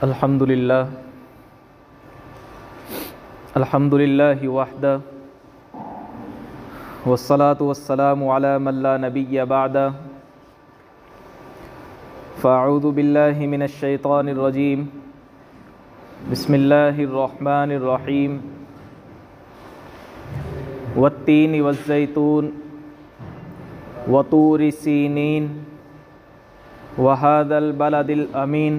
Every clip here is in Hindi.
अल्हम्दुलिल्लाहि वहदह वस्सलातु वस्सलामु अला मन ला नबिय्य बअदह फ़अऊज़ु बिल्लाहि मिनश शैतानिर रजीम बिस्मिल्लाहिर रहमानिर रहीम वत्तीनि वज़्ज़ैतून वतूरि सीनीन वहादल बलदिल अमीन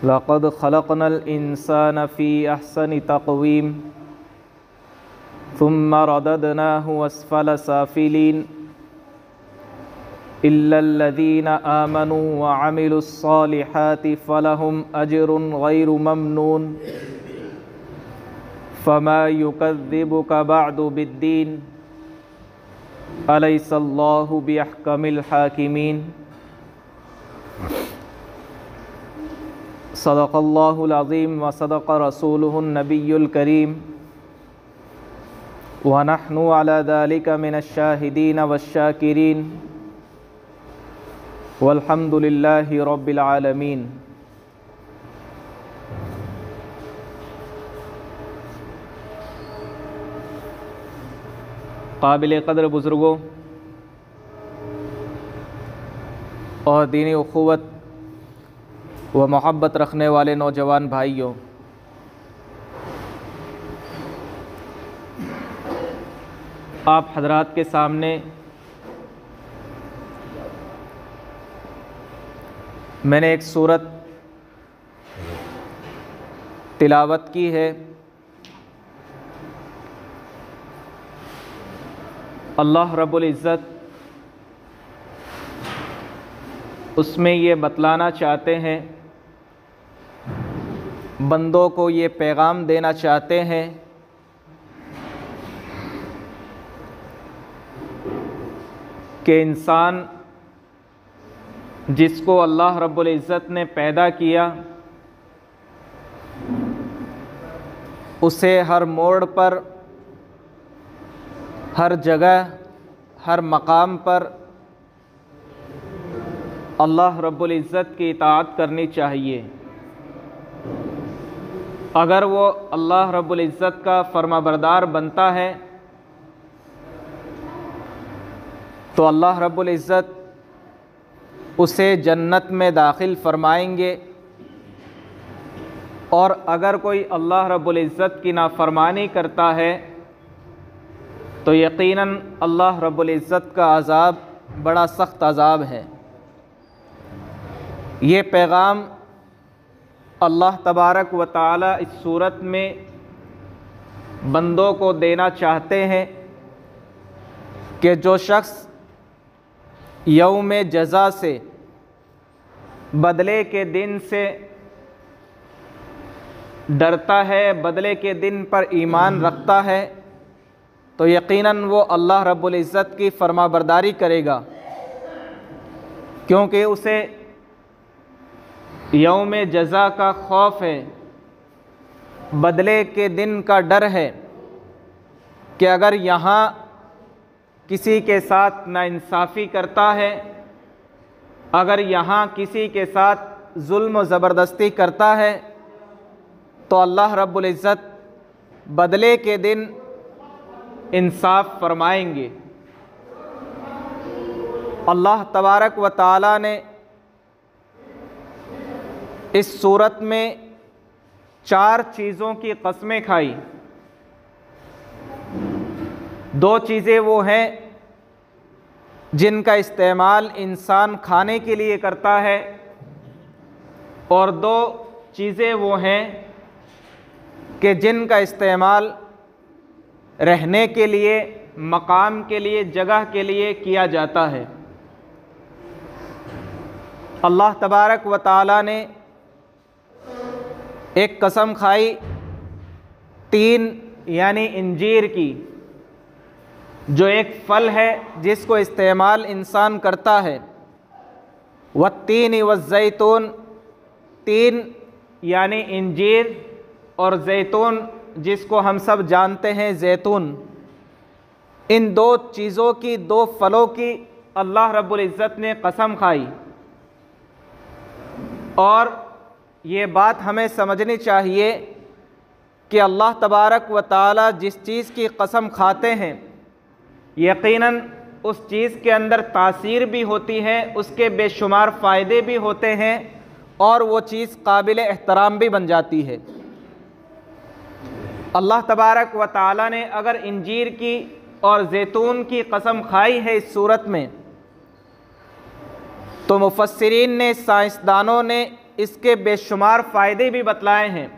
लक़द ख़लक़नल इंसान फ़ी अहसनि तक़वीम सुम्मा रददनाहु अस्फ़ल साफ़िलीन इल्लल्लज़ीना आमनू व अमिलुस्सालिहाति फ़लहुम अज्रुन गैरु ममनून फ़मा युकज़्ज़िबुका बअदु बिद्दीन अलैहिस्सल्लाहु बिअहकमिल हाकिमीन। सदक़ल्लाहुल अज़ीम व सदक़ रसूलुहुन नबियुल करीम व नहनु अला ज़ालिका मिनश शाहिदीन वश्शाकिरीन वल्हम्दुलिल्लाहि रब्बिल आलमीन। काबिल क़द्र बुज़ुर्गों और दीनी उख़ुवत व मोहब्बत रखने वाले नौजवान भाइयों, आप हज़रात के सामने मैंने एक सूरत तिलावत की है। अल्लाह रब्बुल इज़्ज़त उसमें ये बतलाना चाहते हैं, बंदों को ये पैगाम देना चाहते हैं कि इंसान जिसको अल्लाह रब्बुल इज़्ज़त ने पैदा किया उसे हर मोड़ पर, हर जगह, हर मकाम पर अल्लाह रब्बुल इज़्ज़त की इताअत करनी चाहिए। अगर वो अल्लाह रब्बुल इज़्ज़त का फर्माबरदार बनता है तो अल्लाह रब्बुल इज़्ज़त उसे जन्नत में दाखिल फरमाएंगे, और अगर कोई अल्लाह रब्बुल इज़्ज़त की नाफरमानी करता है तो यकीनन अल्लाह रब्बुल इज़्ज़त का अज़ाब बड़ा सख्त अज़ाब है। ये पैगाम अल्लाह तबारक व तआला इस सूरत में बंदों को देना चाहते हैं कि जो शख्स यौम जज़ा से, बदले के दिन से डरता है, बदले के दिन पर ईमान रखता है, तो यकीनन वो अल्लाह रब्बुल इज़्ज़त की फरमाबरदारी करेगा, क्योंकि उसे यौम जज़ा का खौफ है, बदले के दिन का डर है कि अगर यहाँ किसी के साथ नाइंसाफ़ी करता है, अगर यहाँ किसी के साथ जुल्म व ज़बरदस्ती करता है तो अल्लाह रब्बुल इज़्ज़त बदले के दिन इंसाफ़ फरमाएंगे। अल्लाह तबारक व तआला ने इस सूरत में 4 चीज़ों की कसमें खाई। 2 चीज़ें वो हैं जिनका इस्तेमाल इंसान खाने के लिए करता है, और 2 चीज़ें वो हैं कि जिनका इस्तेमाल रहने के लिए, मकाम के लिए, जगह के लिए किया जाता है। अल्लाह तबारक व तआला ने एक कसम खाई 3 यानी इंजीर की, जो एक फल है जिसको इस्तेमाल इंसान करता है। वत्तीनि वज़्ज़ैतून, 3 यानी इंजीर, और जैतून जिसको हम सब जानते हैं जैतून। इन 2 चीज़ों की, 2 फलों की अल्लाह रब्बुल इज़्ज़त ने कसम खाई। और ये बात हमें समझनी चाहिए कि अल्लाह तबारक व ताला जिस चीज़ की कसम खाते हैं यकीनन उस चीज़ के अंदर तासीर भी होती है, उसके बेशुमार फ़ायदे भी होते हैं और वो चीज़ काबिल एहतराम भी बन जाती है। अल्लाह तबारक व ताला ने अगर इंजीर की और ज़ैतून की कसम खाई है इस सूरत में, तो मुफस्सिरीन ने, साइंसदानों ने इसके बेशुमार फ़ायदे भी बतलाए हैं।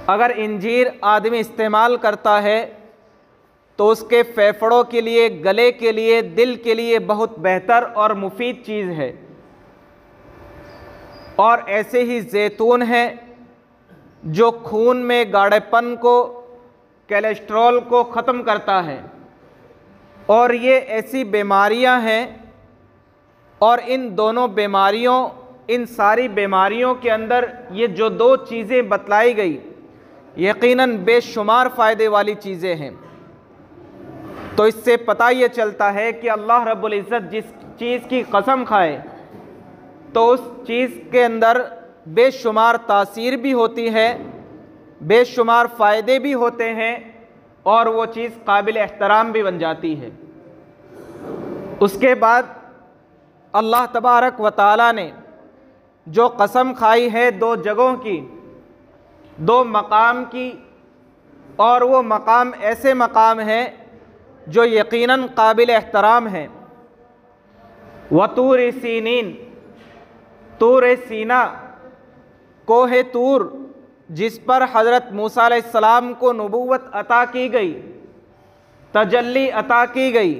अगर इंजीर आदमी इस्तेमाल करता है तो उसके फेफड़ों के लिए, गले के लिए, दिल के लिए बहुत बेहतर और मुफीद चीज़ है। और ऐसे ही ज़ैतून है जो खून में गाढ़ेपन को, कोलेस्ट्रॉल को ख़त्म करता है। और ये ऐसी बीमारियां हैं, और इन दोनों बीमारियों, इन सारी बीमारियों के अंदर ये जो दो चीज़ें बतलाई गई यकीनन बेशुमार फ़ायदे वाली चीज़ें हैं। तो इससे पता ये चलता है कि अल्लाह रब्बुल इज़्ज़त जिस चीज़ की कसम खाए तो उस चीज़ के अंदर बेशुमार तासीर भी होती है, बेशुमार फ़ायदे भी होते हैं और वो चीज़ काबिल एहतराम भी बन जाती है। उसके बाद अल्लाह तबारक व ताला ने जो कसम खाई है दो जगहों की, दो मकाम की, और वो मकाम ऐसे मकाम है जो यकीनन काबिल एहतराम है। वतूर सीनीन, तूर सीना, कोहे तूर, जिस पर हज़रत मूसा अलैहिस्सलाम को नबूवत अता की गई, तजल्ली अता की गई।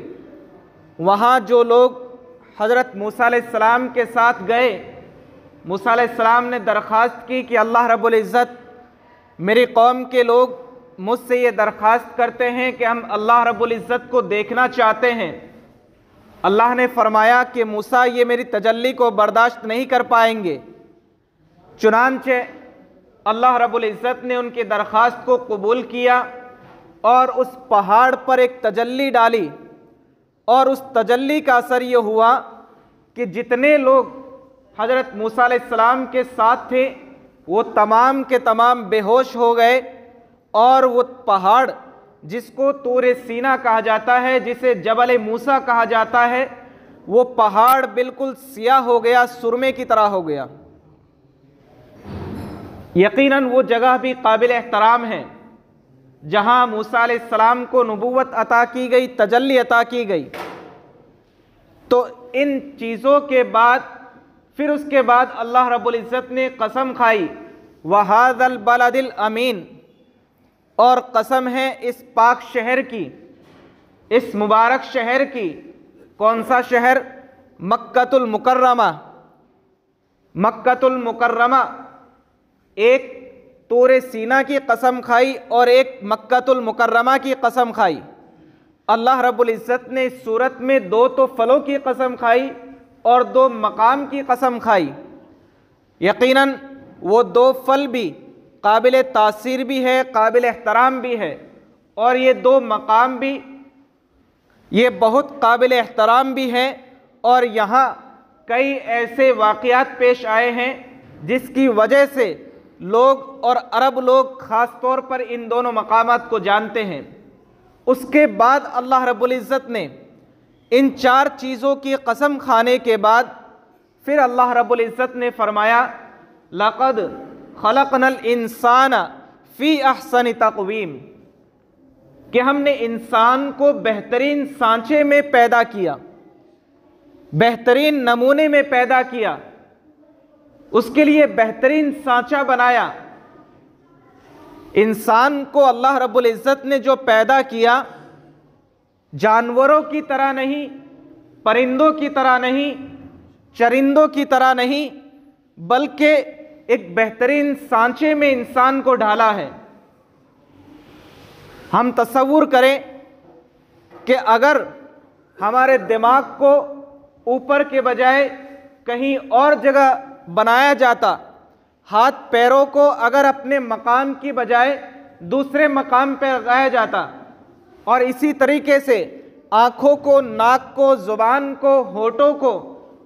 वहाँ जो लोग हज़रत मूसा अलैहिस्सलाम के साथ गए, मूसा अलैहिस्सलाम ने दरख्वास्त की कि अल्लाह रब्बुल इज़्ज़त, मेरी कौम के लोग मुझसे ये दरख्वास्त करते हैं कि हम अल्लाह रब्बुल इज़्ज़त को देखना चाहते हैं। अल्लाह ने फरमाया कि मूसा, ये मेरी तजल्ली को बर्दाश्त नहीं कर पाएंगे। चुनांचे अल्लाह रब्बुल इज़्ज़त ने उनकी दरख्वास्त को कबूल किया और उस पहाड़ पर एक तजल्ली डाली, और उस तजल्ली का असर ये हुआ कि जितने लोग हज़रत मूसा अलैहिस्सलाम के साथ थे वो तमाम के तमाम बेहोश हो गए, और वो पहाड़ जिसको तूर सीना कहा जाता है, जिसे जबल मूसा कहा जाता है, वो पहाड़ बिल्कुल सियाह हो गया, सुरमे की तरह हो गया। यकीनन वो जगह भी काबिल एहतराम है जहाँ मूसा अलैहिस्सलाम को नबूवत अता की गई, तजल्ली अता की गई। तो इन चीज़ों के बाद फिर उसके बाद अल्लाह रब्बुल इज़्ज़त ने कसम खाई, वहाज़ल बलदिल अमीन, और कसम है इस पाक शहर की, इस मुबारक शहर की। कौन सा शहर? मक्कतुल मुकर्रमा। मक्कतुल मुकर्रमा, एक तूर सीना की कसम खाई और एक मक्कतुल मुकर्रमा की कसम खाई। अल्लाह रब्बुल इज़्ज़त ने इस सूरत में दो तो फलों की कसम खाई और दो मकाम की कसम खाई। यकीनन वो दो फल भी काबिल तासीर भी है, काबिल एहतराम भी है, और ये दो मकाम भी ये बहुत काबिल एहतराम भी है। और यहाँ कई ऐसे वाक़यात पेश आए हैं जिसकी वजह से लोग और अरब लोग ख़ास तौर पर इन दोनों मकामात को जानते हैं। उसके बाद अल्लाह रब्बुल इज़्ज़त ने इन चार चीज़ों की कसम खाने के बाद फिर अल्लाह रब्बुल इज़्ज़त ने फरमाया, लक़द खलक़नल इंसान फ़ी अहसनि तक़वीम, कि हमने इंसान को बेहतरीन सांचे में पैदा किया, बेहतरीन नमूने में पैदा किया, उसके लिए बेहतरीन सांचा बनाया। इंसान को अल्लाह रब्बुल इज़्ज़त ने जो पैदा किया, जानवरों की तरह नहीं, परिंदों की तरह नहीं, चरिंदों की तरह नहीं, बल्कि एक बेहतरीन सांचे में इंसान को ढाला है। हम तसव्वुर करें कि अगर हमारे दिमाग को ऊपर के बजाय कहीं और जगह बनाया जाता, हाथ पैरों को अगर अपने मकाम की बजाय दूसरे मकाम पर लगाया जाता, और इसी तरीके से आँखों को, नाक को, ज़ुबान को, होठों को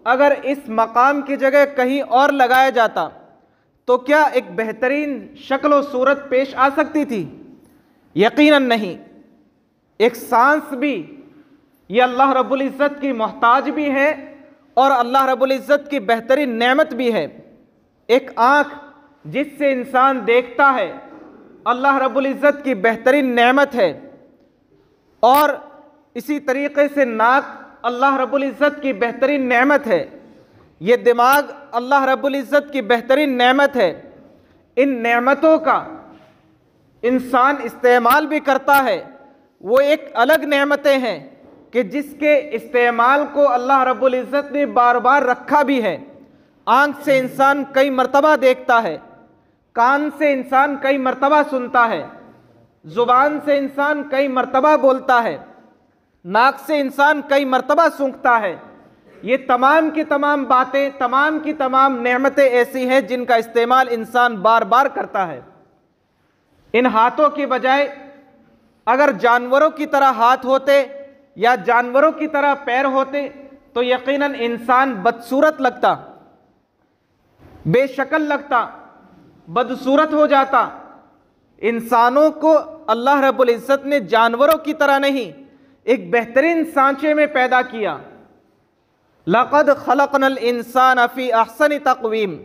अगर इस मकाम की जगह कहीं और लगाया जाता तो क्या एक बेहतरीन शक्ल व सूरत पेश आ सकती थी? यकीनन नहीं। एक सांस भी ये अल्लाह रब्बुल इज़्ज़त की मोहताज भी है और अल्लाह रब्बुल इज़्ज़त की बेहतरीन नेमत भी है। एक आँख जिससे इंसान देखता है अल्लाह रब्बुल इज़्ज़त की बेहतरीन नेमत है, और इसी तरीके से नाक अल्लाह रब्बुल इज़्ज़त की बेहतरीन नेमत है। ये दिमाग अल्लाह रब्बुल इज़्ज़त की बेहतरीन नेमत है। इन नेमतों का इंसान इस्तेमाल भी करता है, वो एक अलग नेमतें हैं कि जिसके इस्तेमाल को अल्लाह रब्बुल इज़्ज़त ने बार बार रखा भी है। आँख से इंसान कई मर्तबा देखता है, कान से इंसान कई मर्तबा सुनता है, ज़ुबान से इंसान कई मर्तबा बोलता है, नाक से इंसान कई मर्तबा सूंघता है। ये तमाम की तमाम बातें, तमाम की तमाम नेमतें ऐसी हैं जिनका इस्तेमाल इंसान बार बार करता है। इन हाथों की बजाय अगर जानवरों की तरह हाथ होते या जानवरों की तरह पैर होते तो यकीनन इंसान बदसूरत लगता, बेशक्ल लगता, बदसूरत हो जाता। इंसानों को अल्लाह रब्बुल इज़्ज़त ने जानवरों की तरह नहीं, एक बेहतरीन सांचे में पैदा किया। लक़द खलक़नल इंसान फ़ी अहसनि तक़वीम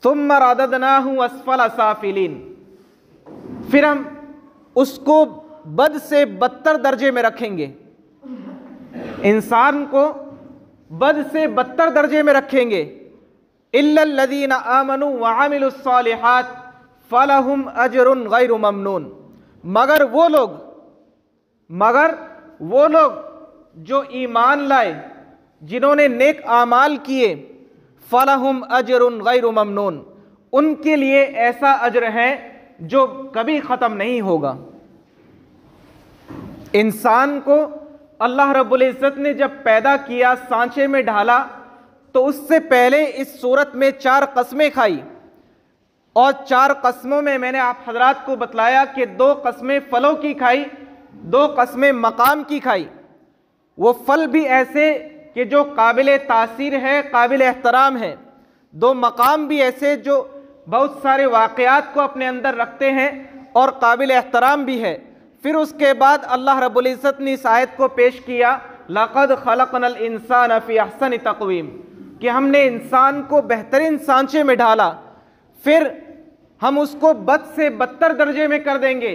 सुम्मा रददनाहु अस्फ़ल साफ़िलीन। फिर हम उसको बद से बदतर दर्जे में रखेंगे, इंसान को बद से बदतर दर्जे में रखेंगे। इल्लल्लज़ीना आमनू व अमिलुस्सालिहात फ़लहुम अजरुन गैरु ममनून। मगर वो लोग जो ईमान लाए, जिन्होंने नेक आमाल किए, फ़लहुम अजरुन गैरु ममनून, उनके लिए ऐसा अजर है जो कभी ख़त्म नहीं होगा। इंसान को अल्लाह रब्बुल इज़्ज़त ने जब पैदा किया, सांचे में ढाला, तो उससे पहले इस सूरत में 4 कस्में खाई, और 4 कस्मों में मैंने आप हजरात को बतलाया कि 2 कस्में फलों की खाई, 2 कस्में मकाम की खाई। वो फल भी ऐसे कि जो काबिल तासीर है, काबिल एहतराम है। 2 मकाम भी ऐसे जो बहुत सारे वाक़यात को अपने अंदर रखते हैं और काबिल एहतराम भी है। फिर उसके बाद अल्लाह रब्बुल इज़्ज़त ने इस आयत को पेश किया, लक़द खलक़नल इंसान फ़ी अहसनि तक़वीम, कि हमने इंसान को बेहतरीन सांचे में ढाला, फिर हम उसको बद से बदतर दर्जे में कर देंगे।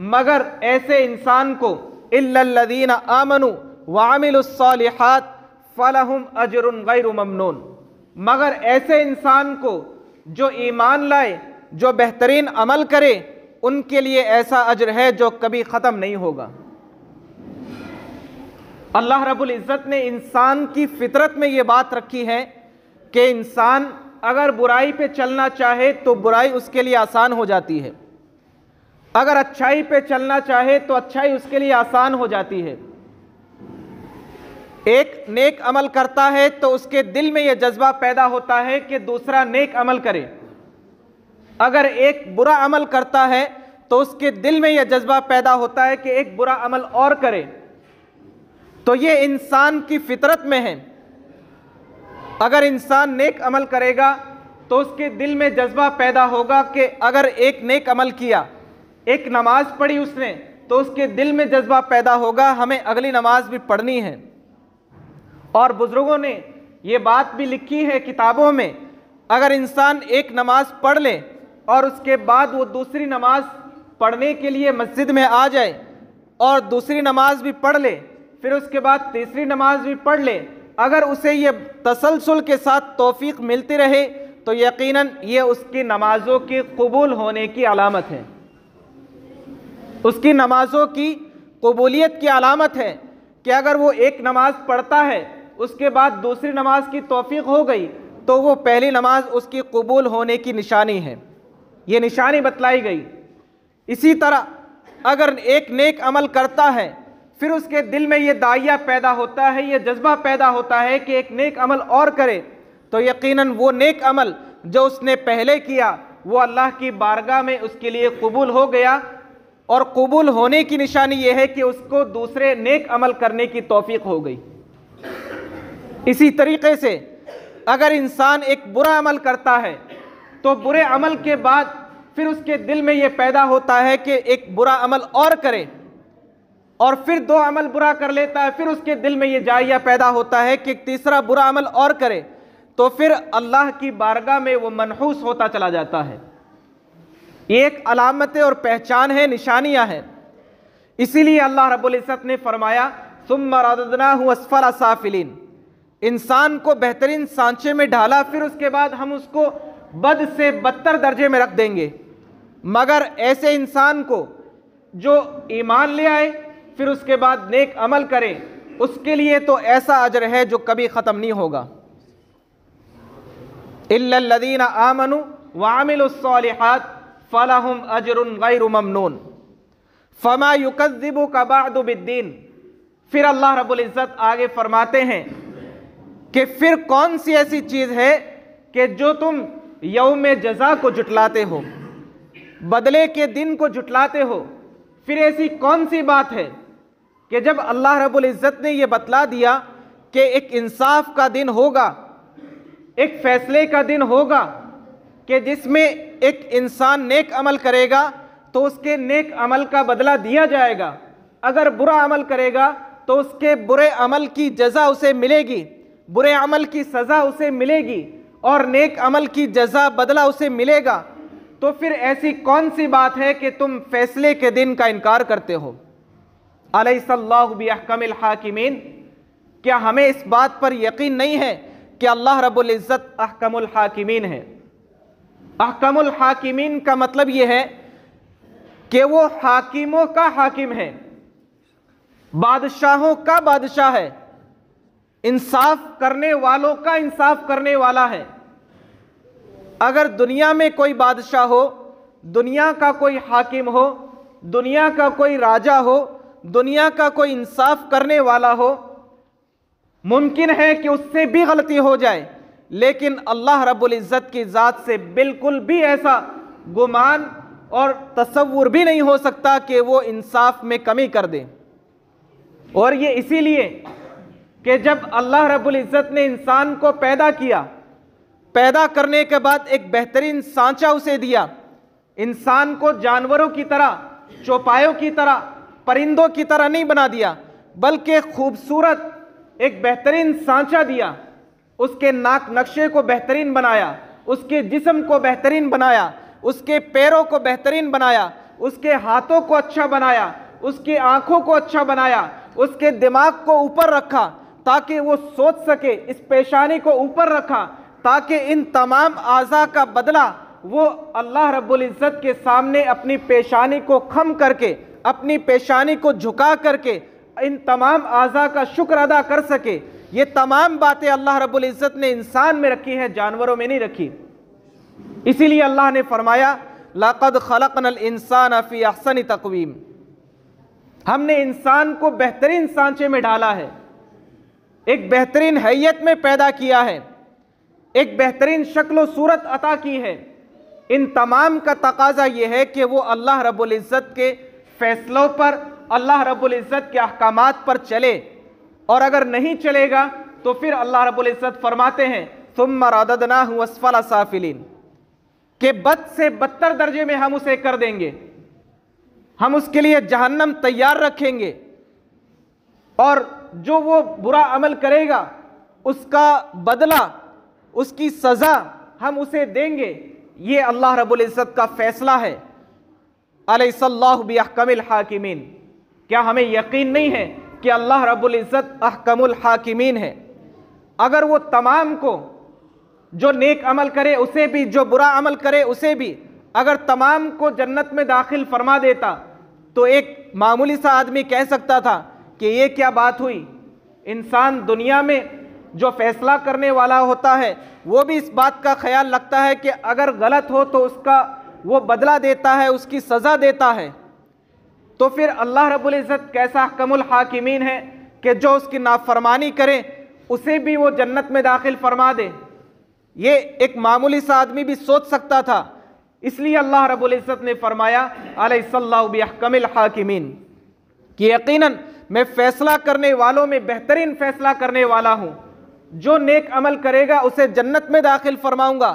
मगर ऐसे इंसान को इल्लल्लज़ीना आमनू व अमिलुस्सालिहात फ़लहुम अजरुन गैरु ममनून, मगर ऐसे इंसान को जो ईमान लाए, जो बेहतरीन अमल करे, उनके लिए ऐसा अजर है जो कभी ख़त्म नहीं होगा। अल्लाह रब्बुल इज़्ज़त ने इंसान की फितरत में ये बात रखी है कि इंसान अगर बुराई पे चलना चाहे तो बुराई उसके लिए आसान हो जाती है, अगर अच्छाई पे चलना चाहे तो अच्छाई उसके लिए आसान हो जाती है। एक नेक अमल करता है तो उसके दिल में यह जज्बा पैदा होता है कि दूसरा नेक अमल करे। अगर एक बुरा अमल करता है तो उसके दिल में यह जज्बा पैदा होता है कि एक बुरा अमल और करे। तो ये इंसान की फितरत में है। अगर इंसान नेक अमल करेगा तो उसके दिल में जज्बा पैदा होगा कि अगर एक नेक अमल किया, एक नमाज पढ़ी उसने, तो उसके दिल में जज्बा पैदा होगा हमें अगली नमाज भी पढ़नी है। और बुजुर्गों ने ये बात भी लिखी है किताबों में, अगर इंसान एक नमाज पढ़ ले और उसके बाद वो दूसरी नमाज पढ़ने के लिए मस्जिद में आ जाए और दूसरी नमाज भी पढ़ ले, फिर उसके बाद तीसरी नमाज भी पढ़ ले, अगर उसे ये तसलसल के साथ तौफीक मिलती रहे तो यकीनन ये उसकी नमाजों की कबूल होने की अलामत है, उसकी नमाजों की कबूलियत की अलामत है कि अगर वो एक नमाज पढ़ता है उसके बाद दूसरी नमाज की तौफीक हो गई तो वो पहली नमाज उसकी कबूल होने की निशानी है, ये निशानी बतलाई गई। इसी तरह अगर एक नेक अमल करता है फिर उसके दिल में ये दाइया पैदा होता है, ये जज्बा पैदा होता है कि एक नेक अमल और करे, तो यकीनन वो नेक अमल जो उसने पहले किया वो अल्लाह की बारगाह में उसके लिए कबूल हो गया। और कबूल होने की निशानी ये है कि उसको दूसरे नेक अमल करने की तौफीक हो गई। इसी तरीके से अगर इंसान एक बुरा अमल करता है तो बुरे अमल के बाद फिर उसके दिल में यह पैदा होता है कि एक बुरा अमल और करे, और फिर 2 अमल बुरा कर लेता है, फिर उसके दिल में यह जाहिया पैदा होता है कि एक तीसरा बुरा अमल और करे, तो फिर अल्लाह की बारगाह में वो मनहूस होता चला जाता है। एक अलामतें और पहचान है, निशानियां हैं। इसीलिए अल्लाह रब्बुल इज़्ज़त ने फरमाया सुम्मा रददनाहु अस्फला साफिलीन, इंसान को बेहतरीन सांचे में ढाला, फिर उसके बाद हम उसको बद से बदतर दर्जे में रख देंगे। मगर ऐसे इंसान को जो ईमान ले आए फिर उसके बाद नेक अमल करे, उसके लिए तो ऐसा अजर है जो कभी ख़त्म नहीं होगा। इल्लल्लज़ीना आमनु व अमिलुस्सॉलिहात फलहुम अजरुन गैरु ममनून फमा युकज़्ज़िबुका बअदु बिद्दीन। फिर अल्लाह रब्बुल इज़्ज़त आगे फरमाते हैं कि फिर कौन सी ऐसी चीज़ है कि जो तुम यौम जज़ा को जुटलाते हो, बदले के दिन को जुटलाते हो। फिर ऐसी कौन सी बात है कि जब अल्लाह रब्बुल इज़्ज़त ने यह बतला दिया कि एक इंसाफ का दिन होगा, एक फैसले का दिन होगा कि जिसमें एक इंसान नेक अमल करेगा तो उसके नेक अमल का बदला दिया जाएगा, अगर बुरा अमल करेगा तो उसके बुरे अमल की जज़ा उसे मिलेगी, बुरे अमल की सज़ा उसे मिलेगी और नेक अमल की जज़ा बदला उसे मिलेगा। तो फिर ऐसी कौन सी बात है कि तुम फैसले के दिन का इनकार करते हो? अलैहिस्सल्लाहु बिअहकमिल हाकिमीन, क्या हमें इस बात पर यकीन नहीं है कि अल्लाह रब्बुल इज़्ज़त अहकमुल हाकिमीन है? अहकमुल हाकिमीन का मतलब यह है कि वो हाकिमों का हाकिम है, बादशाहों का बादशाह है, इंसाफ करने वालों का इंसाफ करने वाला है। अगर दुनिया में कोई बादशाह हो, दुनिया का कोई हाकिम हो, दुनिया का कोई राजा हो, दुनिया का कोई इंसाफ करने वाला हो, मुमकिन है कि उससे भी गलती हो जाए, लेकिन अल्लाह रब्बुल इज़्ज़त की ज़ात से बिल्कुल भी ऐसा गुमान और तसव्वुर भी नहीं हो सकता कि वो इंसाफ में कमी कर दे। और ये इसीलिए कि जब अल्लाह रब्बुल इज़्ज़त ने इंसान को पैदा किया, पैदा करने के बाद एक बेहतरीन सांचा उसे दिया, इंसान को जानवरों की तरह, चौपायों की तरह, परिंदों की तरह नहीं बना दिया, बल्कि खूबसूरत एक बेहतरीन सांचा दिया। उसके नाक नक्शे को बेहतरीन बनाया, उसके जिस्म को बेहतरीन बनाया, उसके पैरों को बेहतरीन बनाया, उसके हाथों को अच्छा बनाया, उसकी आंखों को अच्छा बनाया, उसके दिमाग को ऊपर रखा ताकि वो सोच सके, इस पेशानी को ऊपर रखा ताकि इन तमाम आज़ा का बदला वो अल्लाह रब्बुल इज़्ज़त के सामने अपनी पेशानी को खम करके, अपनी पेशानी को झुका करके इन तमाम आज़ा का शुक्र अदा कर सके। ये तमाम बातें अल्लाह रब्बुल इज़्ज़त ने इंसान में रखी हैं, जानवरों में नहीं रखी। इसीलिए अल्लाह ने फरमाया लक़द खलक़नल इंसान फ़ी अहसनि तक़वीम, हमने इंसान को बेहतरीन सांचे में ढाला है, एक बेहतरीन हैयत में पैदा किया है, एक बेहतरीन शक्ल सूरत अता की है। इन तमाम का तकाजा यह है कि वो अल्लाह रब्बुल इज़्ज़त के फैसलों पर, अल्लाह रब्बुल इज़्ज़त के अहकामात पर चले, और अगर नहीं चलेगा तो फिर अल्लाह रब्बुल इज़्ज़त फरमाते हैं सुम्मा रददनाहु अस्फला साफिलीन, कि बद से बदतर दर्जे में हम उसे कर देंगे, हम उसके लिए जहन्नम तैयार रखेंगे, और जो वो बुरा अमल करेगा उसका बदला, उसकी सज़ा हम उसे देंगे। ये अल्लाह रब्बुल इज़्ज़त का फैसला है। अलैहिस्सल्लाहु बिअहकमिल हाकिमीन, क्या हमें यकीन नहीं है कि अल्लाह रब्बुल इज़्ज़त अहकमुल हाकिमीन है? अगर वो तमाम को, जो नेक अमल करे उसे भी, जो बुरा अमल करे उसे भी, अगर तमाम को जन्नत में दाखिल फरमा देता तो एक मामूली सा आदमी कह सकता था कि ये क्या बात हुई। इंसान दुनिया में जो फैसला करने वाला होता है वो भी इस बात का ख्याल रखता है कि अगर गलत हो तो उसका वो बदला देता है, उसकी सज़ा देता है। तो फिर अल्लाह रब्बुल इज़्ज़त कैसा अहकमुल हाकिमीन है कि जो उसकी नाफरमानी करे उसे भी वो जन्नत में दाखिल फरमा दे। ये एक मामूली सा आदमी भी सोच सकता था। इसलिए अल्लाह रब्बुल इज़्ज़त ने फरमाया अलैहिस्सल्लाहु बिअहकमिल हाकिमीन, कि यकीनन मैं फैसला करने वालों में बेहतरीन फैसला करने वाला हूँ। जो नेक अमल करेगा उसे जन्नत में दाखिल फरमाऊंगा,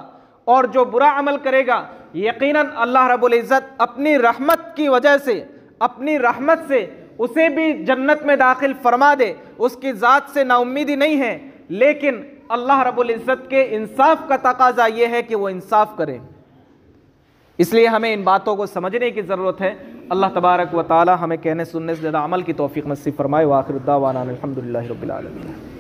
और जो बुरा अमल करेगा यकीनन अल्लाह रब्बुल इज़्ज़त अपनी रहमत की वजह से, अपनी रहमत से उसे भी जन्नत में दाखिल फरमा दे। उसकी ज़ात से नाउम्मीदी नहीं है, लेकिन अल्लाह रब्बुल इज़्ज़त के इंसाफ का तकाजा यह है कि वो इंसाफ करे। इसलिए हमें इन बातों को समझने की ज़रूरत है। अल्लाह तबारक व तआला हमें कहने सुनने से ज़्यादा अमल की तौफीक नसीब फरमाए। व आखिर दावाना अल्हम्दुलिल्लाहि रब्बिल आलमीन।